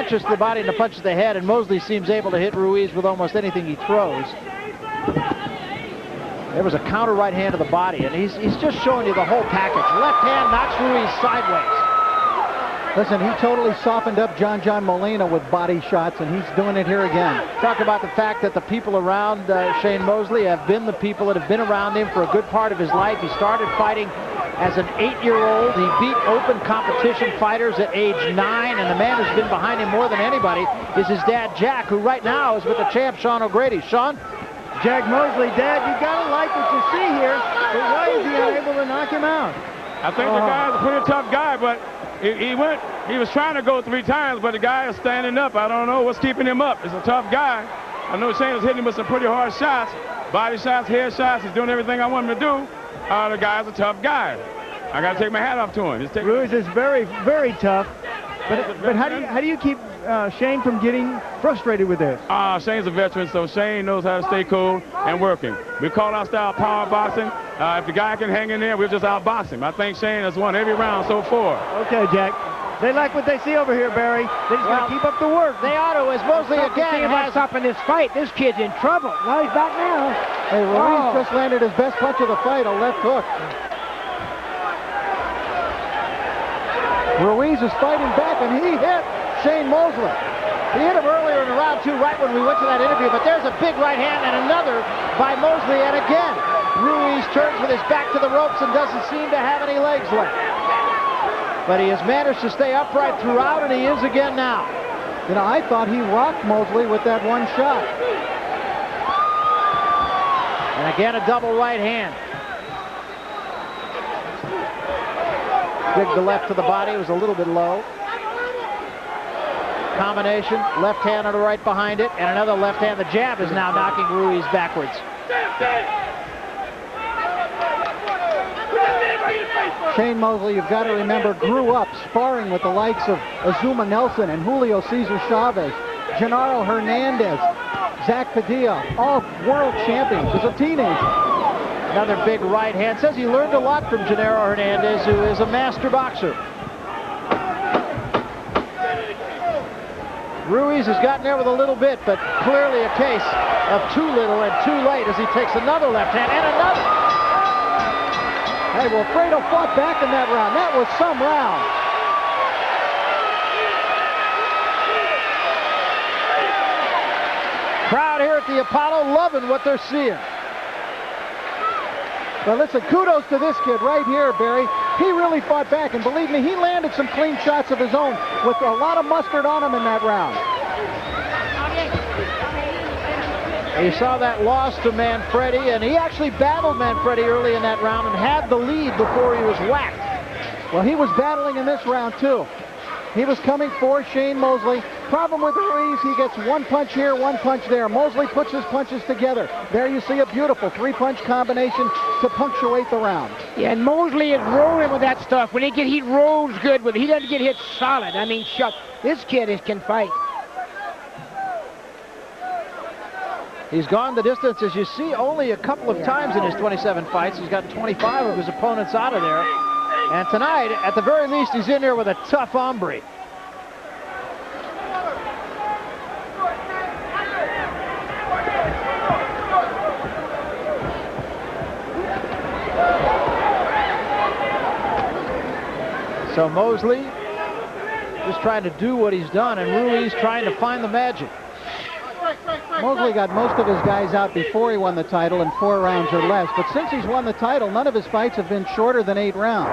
punches to the body and a punch to the head, and Mosley seems able to hit Ruiz with almost anything he throws. There was a counter right hand to the body, and he's just showing you the whole package. Left hand knocks Ruiz sideways. Listen, he totally softened up John Molina with body shots, and he's doing it here again. Talk about the fact that the people around Shane Mosley have been the people that have been around him for a good part of his life. He started fighting as an 8-year-old. He beat open competition fighters at age 9, and the man who's been behind him more than anybody is his dad, Jack, who right now is with the champ, Sean O'Grady. Sean? Jack Mosley, Dad, you gotta like what you see here, but why is he unable to knock him out? I think the guy's a pretty tough guy, but he was trying to go 3 times, but the guy is standing up. I don't know what's keeping him up. It's a tough guy. I know Shane is hitting him with some pretty hard shots, body shots, head shots. He's doing everything I want him to do. The guy's a tough guy. I got to take my hat off to him. Ruiz is very, very tough. But how do you keep Shane from getting frustrated with this? Shane's a veteran, so Shane knows how to stay cool and working. We call our style power boxing. If the guy can hang in there, we'll just outbox him. I think Shane has won every round so far. Okay, Jack. They like what they see over here, Barry. They just got to keep up the work. They ought to, as Mosley again has stopping this fight. This kid's in trouble. Now he's back now. Hey, Ruiz just landed his best punch of the fight, a left hook. Ruiz is fighting back, and he hit Shane Mosley. He hit him earlier in round 2, right when we went to that interview, but there's a big right hand and another by Mosley, and again, Ruiz turns with his back to the ropes and doesn't seem to have any legs left. But he has managed to stay upright throughout, and he is again now. You know, I thought he rocked Mosley with that one shot. And again, a double right hand. Dig the left to the body, it was a little bit low. Combination, left hand on the right behind it, and another left hand. The jab is now knocking Ruiz backwards. Shane Mosley, you've got to remember, grew up sparring with the likes of Azuma Nelson and Julio Cesar Chavez, Genaro Hernandez, Zach Padilla, all world champions as a teenager. Another big right hand. Says he learned a lot from Genaro Hernandez, who is a master boxer. Ruiz has gotten there with a little bit, but clearly a case of too little and too late as he takes another left hand and another. Hey, Wilfredo fought back in that round. That was some round. Crowd here at the Apollo loving what they're seeing. But listen, kudos to this kid right here, Barry. He really fought back, and believe me, he landed some clean shots of his own with a lot of mustard on him in that round. You saw that loss to Manfredi, and he actually battled Manfredi early in that round and had the lead before he was whacked. Well, he was battling in this round, too. He was coming for Shane Mosley. Problem with Ruiz, he gets one punch here, one punch there. Mosley puts his punches together. There you see a beautiful 3-punch combination to punctuate the round. Yeah, and Mosley is rolling with that stuff. When he rolls good with it. He doesn't get hit solid. I mean, shut. This kid can fight. He's gone the distance, as you see, only a couple of times in his 27 fights. He's gotten 25 of his opponents out of there. And tonight, at the very least, he's in there with a tough hombre. So Mosley just trying to do what he's done, and Ruiz trying to find the magic. Mosley got most of his guys out before he won the title in 4 rounds or less, but since he's won the title, none of his fights have been shorter than 8 rounds.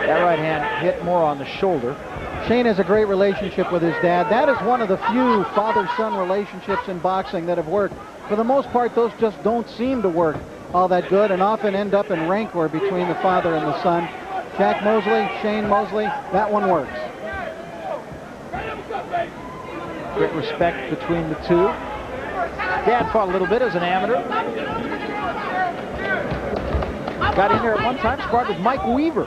That right hand hit more on the shoulder. Shane has a great relationship with his dad. That is one of the few father-son relationships in boxing that have worked. For the most part, those just don't seem to work all that good and often end up in rancor between the father and the son. Jack Mosley, Shane Mosley, that one works. Great respect between the two. Dad fought a little bit as an amateur. Got in there at one time, sparred with Mike Weaver.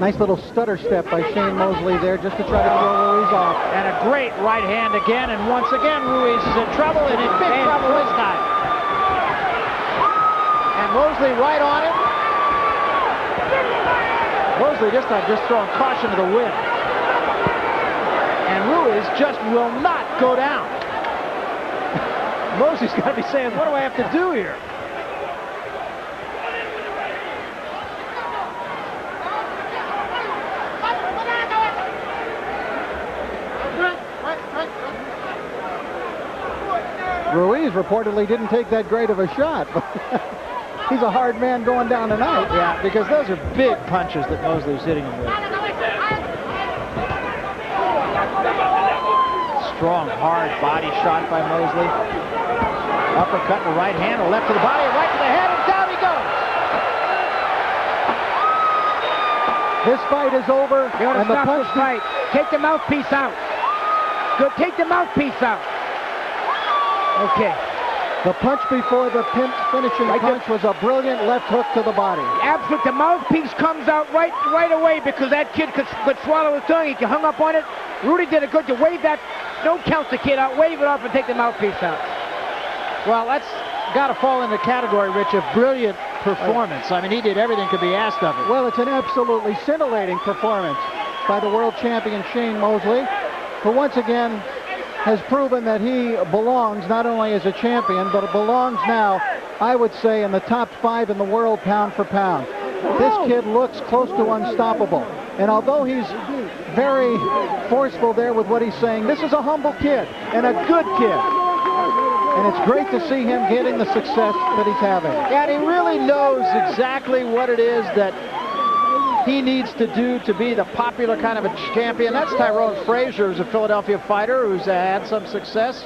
Nice little stutter step by Shane Mosley there just to try to throw Ruiz off. And a great right hand again, and once again Ruiz is in trouble, and in big trouble this time. And Mosley right on him. Mosley this time just throwing caution to the wind. And Ruiz just will not go down. Mosley's got to be saying, what do I have to do here? Ruiz reportedly didn't take that great of a shot, but he's a hard man going down tonight. Yeah, because those are big punches that Mosley's hitting him with. Strong, hard body shot by Mosley. Uppercut to right hand, a left to the body, a right to the head, and down he goes. This fight is over. You want to and the stop punch this fight. Take the mouthpiece out. Good, take the mouthpiece out. Okay. The punch before the finishing punch was a brilliant left hook to the body. Absolutely. The mouthpiece comes out right away because that kid could swallow his tongue. He hung up on it. Rudy did a good to wave that. Don't count the kid out. Wave it off and take the mouthpiece out. Well, that's got to fall in the category, Rich, of brilliant performance. I mean, he did everything could be asked of him. Well, it's an absolutely scintillating performance by the world champion Shane Mosley, who once again has proven that he belongs not only as a champion, but belongs now, I would say, in the top 5 in the world pound for pound. This kid looks close to unstoppable. And although he's very forceful there with what he's saying, this is a humble kid and a good kid. And it's great to see him getting the success that he's having. Yeah, and he really knows exactly what it is that he needs to do to be the popular kind of a champion. That's Tyrone Frazier, who's a Philadelphia fighter who's had some success.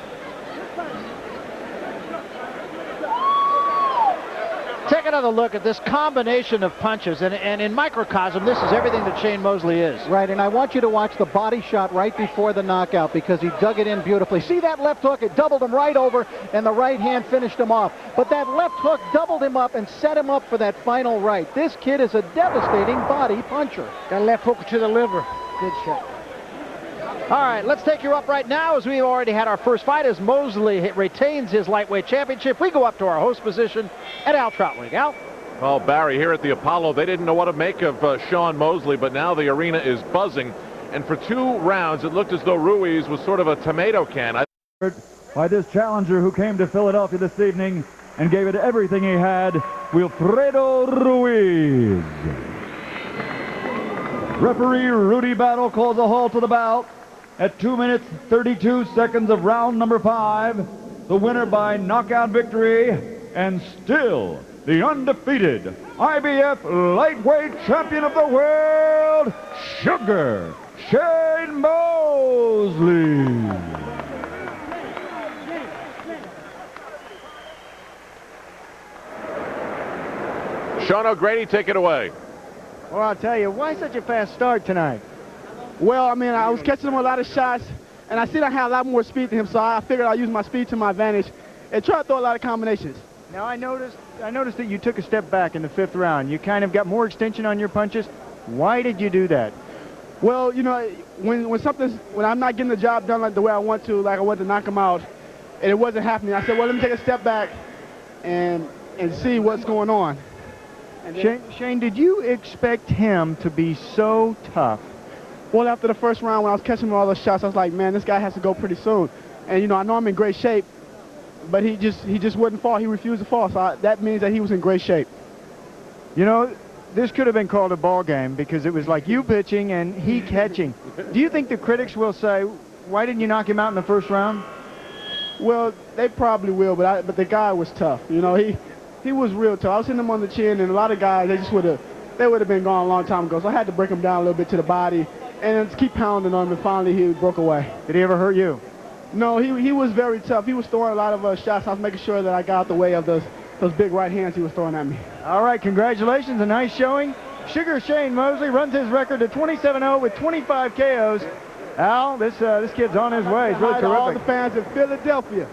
Take another look at this combination of punches, and in microcosm, this is everything that Shane Mosley is. Right, and I want you to watch the body shot right before the knockout because he dug it in beautifully. See that left hook? It doubled him right over, and the right hand finished him off. But that left hook doubled him up and set him up for that final right. This kid is a devastating body puncher. That left hook to the liver. Good shot. All right, let's take you up right now as we've already had our first fight as Mosley retains his lightweight championship. We go up to our host position at Al Troutwig. Al? Well, Barry, here at the Apollo, they didn't know what to make of Sean Mosley, but now the arena is buzzing. And for 2 rounds, it looked as though Ruiz was sort of a tomato can. By this challenger who came to Philadelphia this evening and gave it everything he had, Wilfredo Ruiz. Referee Rudy Battle calls a halt to the bout at 2 minutes 32 seconds of round number 5. The winner by knockout victory and still the undefeated IBF lightweight champion of the world, Sugar Shane Mosley. Sean O'Grady, take it away. Well, I'll tell you, why such a fast start tonight? Well, I mean, I was catching him a lot of shots, and I see I had a lot more speed than him, so I figured I'd use my speed to my advantage and try to throw a lot of combinations. Now, I noticed that you took a step back in the 5th round. You kind of got more extension on your punches. Why did you do that? Well, you know, when I'm not getting the job done like the way I want to, like I want to knock him out, and it wasn't happening, I said, well, let me take a step back and see what's going on. Shane, did you expect him to be so tough? Well, after the first round, when I was catching all those shots, I was like, man, this guy has to go pretty soon. And, you know, I know I'm in great shape, but he just wouldn't fall. He refused to fall, so that means that he was in great shape. You know, this could have been called a ball game because it was like you pitching and he catching. Do you think the critics will say, why didn't you knock him out in the 1st round? Well, they probably will, but the guy was tough. You know, he was real tough. I was hitting him on the chin, and a lot of guys, they would have been gone a long time ago. So I had to break him down a little bit to the body and just keep pounding on him, and finally he broke away. Did he ever hurt you? No, he was very tough. He was throwing a lot of shots. I was making sure that I got out the way of those big right hands he was throwing at me. All right, congratulations, a nice showing. Sugar Shane Mosley runs his record to 27-0 with 25 KOs. Al, this kid's on his way. He's really terrific. All the fans in Philadelphia.